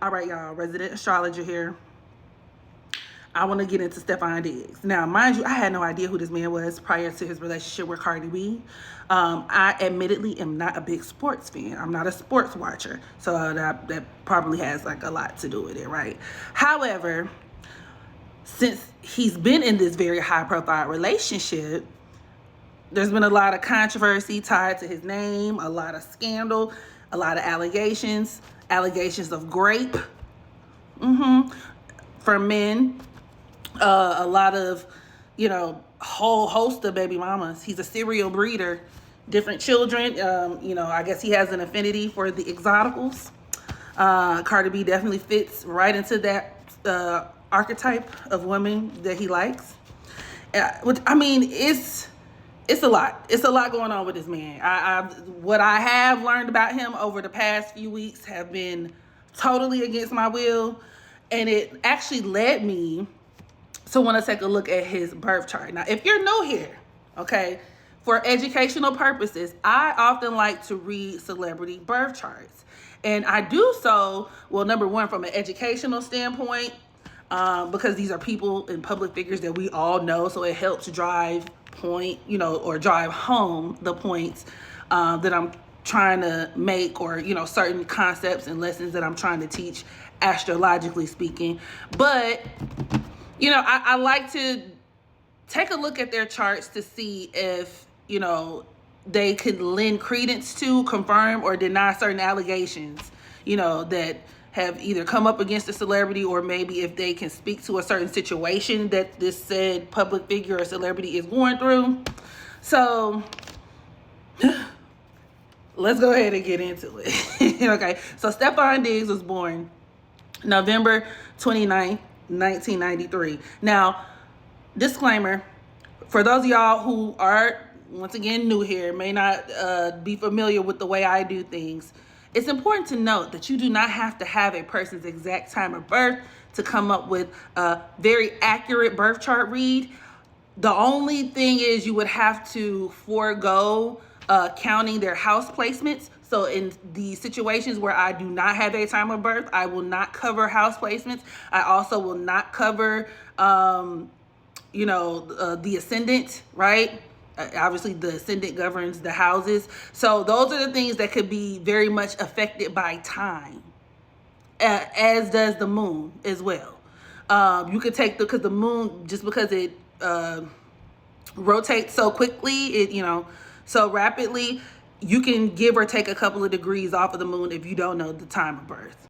All right, y'all, resident astrologer here. I want to get into Steffon Diggs. Now, mind you, I had no idea who this man was prior to his relationship with Cardi B. I admittedly am not a big sports fan. I'm not a sports watcher. So that probably has like a lot to do with it, right? However, since he's been in this very high profile relationship, there's been a lot of controversy tied to his name, a lot of scandal, a lot of allegations of grape for men, a lot of, whole host of baby mamas. He's a serial breeder, different children. I guess he has an affinity for the exoticals. Cardi B definitely fits right into that archetype of woman that he likes. It's a lot. It's a lot going on with this man. What I have learned about him over the past few weeks have been totally against my will. And it actually led me to want to take a look at his birth chart. Now, if you're new here, okay, for educational purposes, I often like to read celebrity birth charts. And I do so, well, number one, from an educational standpoint, because these are people and public figures that we all know. So it helps drive drive home the points that I'm trying to make, or certain concepts and lessons that I'm trying to teach, astrologically speaking. But I like to take a look at their charts to see if they could lend credence to, confirm, or deny certain allegations that have either come up against a celebrity, or maybe if they can speak to a certain situation that this said public figure or celebrity is going through. So let's go ahead and get into it. Okay, so Steffon Diggs was born November 29th, 1993. Now, disclaimer, for those of y'all who are, once again, new here, may not be familiar with the way I do things, it's important to note that you do not have to have a person's exact time of birth to come up with a very accurate birth chart read. The only thing is you would have to forego counting their house placements. So in the situations where I do not have a time of birth, I will not cover house placements. I also will not cover, the ascendant, right? Obviously, the ascendant governs the houses. So those are the things that could be very much affected by time, as does the moon as well. You could take because the moon, just because it rotates so quickly, so rapidly, you can give or take a couple of degrees off of the moon if you don't know the time of birth.